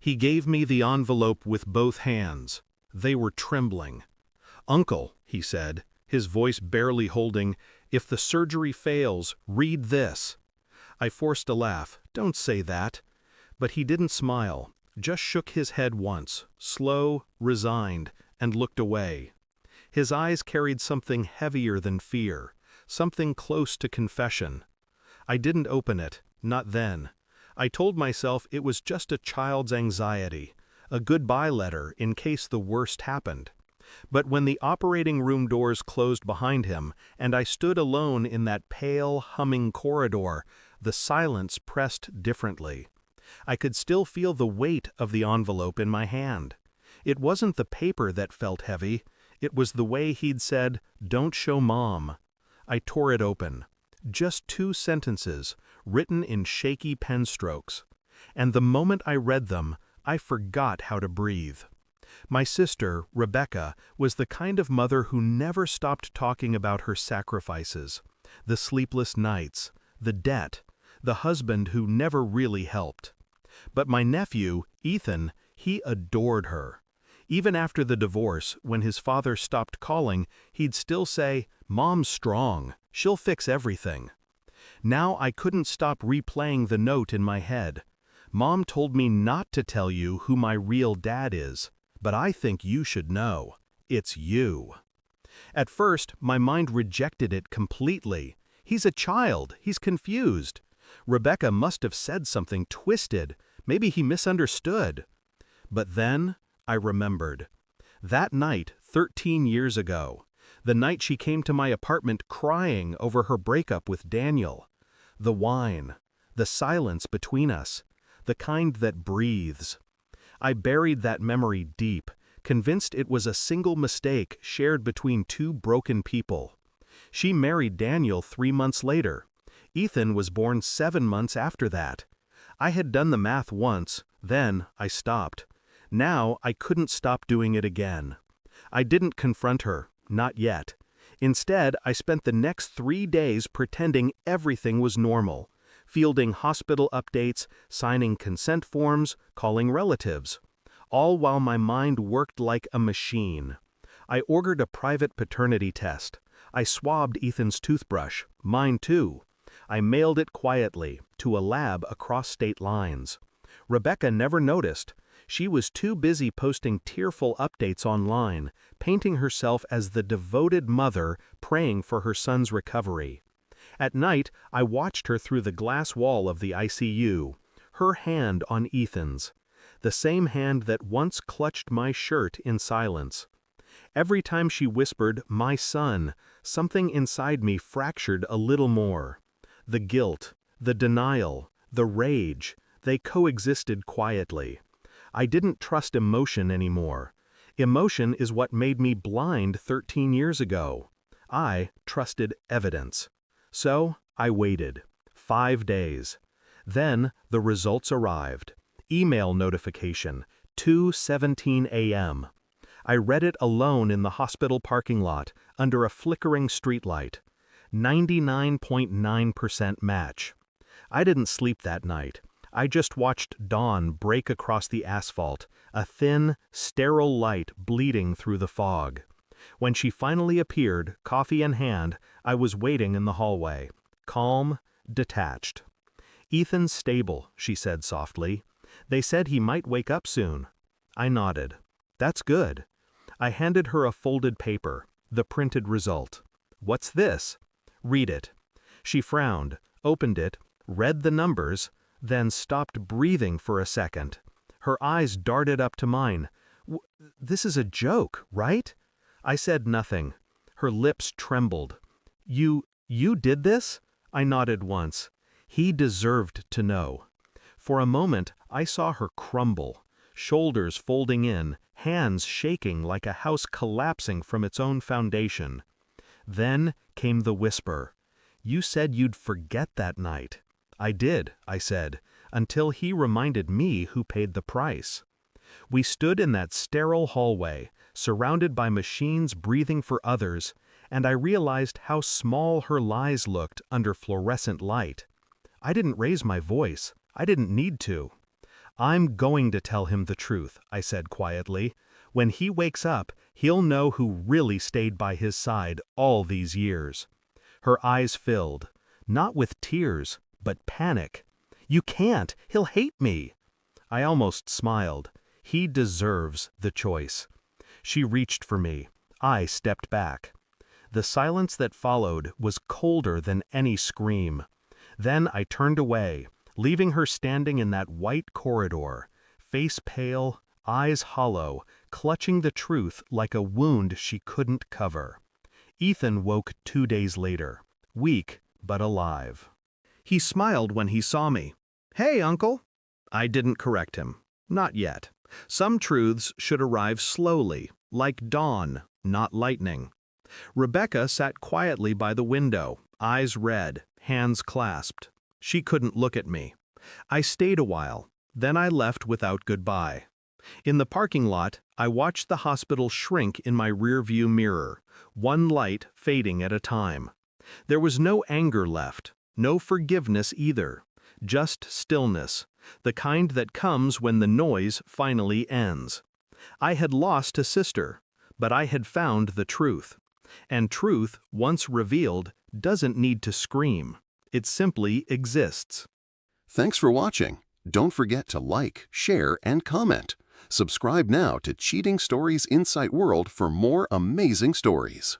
He gave me the envelope with both hands. They were trembling. "Uncle," he said, his voice barely holding, "if the surgery fails, read this." I forced a laugh. "Don't say that." But he didn't smile, just shook his head once, slow, resigned, and looked away. His eyes carried something heavier than fear, something close to confession. I didn't open it, not then. I told myself it was just a child's anxiety, a goodbye letter in case the worst happened. But when the operating room doors closed behind him and I stood alone in that pale, humming corridor, the silence pressed differently. I could still feel the weight of the envelope in my hand. It wasn't the paper that felt heavy, it was the way he'd said, "Don't show Mom." I tore it open. Just 2 sentences, written in shaky pen strokes. And the moment I read them, I forgot how to breathe. My sister, Rebecca, was the kind of mother who never stopped talking about her sacrifices, the sleepless nights, the debt, the husband who never really helped. But my nephew, Ethan, he adored her. Even after the divorce, when his father stopped calling, he'd still say, "Mom's strong, she'll fix everything." Now I couldn't stop replaying the note in my head. "Mom told me not to tell you who my real dad is, but I think you should know. It's you." At first, my mind rejected it completely. He's a child, he's confused. Rebecca must have said something twisted, maybe he misunderstood. But then, I remembered. That night, 13 years ago, the night she came to my apartment crying over her breakup with Daniel. The wine, the silence between us, the kind that breathes. I buried that memory deep, convinced it was a single mistake shared between 2 broken people. She married Daniel 3 months later. Ethan was born 7 months after that. I had done the math once, then I stopped. Now I couldn't stop doing it again. I didn't confront her, not yet. Instead, I spent the next 3 days pretending everything was normal, fielding hospital updates, signing consent forms, calling relatives. All while my mind worked like a machine. I ordered a private paternity test. I swabbed Ethan's toothbrush, mine too. I mailed it quietly, to a lab across state lines. Rebecca never noticed. She was too busy posting tearful updates online, painting herself as the devoted mother praying for her son's recovery. At night, I watched her through the glass wall of the ICU, her hand on Ethan's, the same hand that once clutched my shirt in silence. Every time she whispered, "My son," something inside me fractured a little more. The guilt, the denial, the rage, they coexisted quietly. I didn't trust emotion anymore. Emotion is what made me blind 13 years ago. I trusted evidence. So I waited. 5 days. Then the results arrived. Email notification, 2:17 a.m. I read it alone in the hospital parking lot, under a flickering streetlight. 99.9% match. I didn't sleep that night. I just watched dawn break across the asphalt, a thin, sterile light bleeding through the fog. When she finally appeared, coffee in hand, I was waiting in the hallway, calm, detached. "Ethan's stable," she said softly. "They said he might wake up soon." I nodded. "That's good." I handed her a folded paper, the printed result. "What's this?" "Read it." She frowned, opened it, read the numbers, then stopped breathing for a second. Her eyes darted up to mine. "This is a joke, right?" I said nothing. Her lips trembled. You did this?" I nodded once. He deserved to know. For a moment, I saw her crumble, shoulders folding in, hands shaking like a house collapsing from its own foundation. Then came the whisper. "You said you'd forget that night." "I did," I said, until he reminded me who paid the price. We stood in that sterile hallway, surrounded by machines breathing for others, and I realized how small her lies looked under fluorescent light. I didn't raise my voice. I didn't need to. I'm going to tell him the truth, I said quietly. When he wakes up, he'll know who really stayed by his side all these years. Her eyes filled, not with tears, but panic. You can't, he'll hate me. I almost smiled. He deserves the choice. She reached for me. I stepped back. The silence that followed was colder than any scream. Then I turned away, leaving her standing in that white corridor, face pale, eyes hollow, clutching the truth like a wound she couldn't cover. Ethan woke 2 days later, weak but alive. He smiled when he saw me. "Hey, Uncle." I didn't correct him. Not yet. Some truths should arrive slowly, like dawn, not lightning. Rebecca sat quietly by the window, eyes red, hands clasped. She couldn't look at me. I stayed a while, then I left without goodbye. In the parking lot, I watched the hospital shrink in my rearview mirror, one light fading at a time. There was no anger left, no forgiveness either, just stillness, the kind that comes when the noise finally ends. I had lost a sister, but I had found the truth. And truth, once revealed, doesn't need to scream. It simply exists. Thanks for watching. Don't forget to like, share, and comment. Subscribe now to Cheating Stories Insight World for more amazing stories.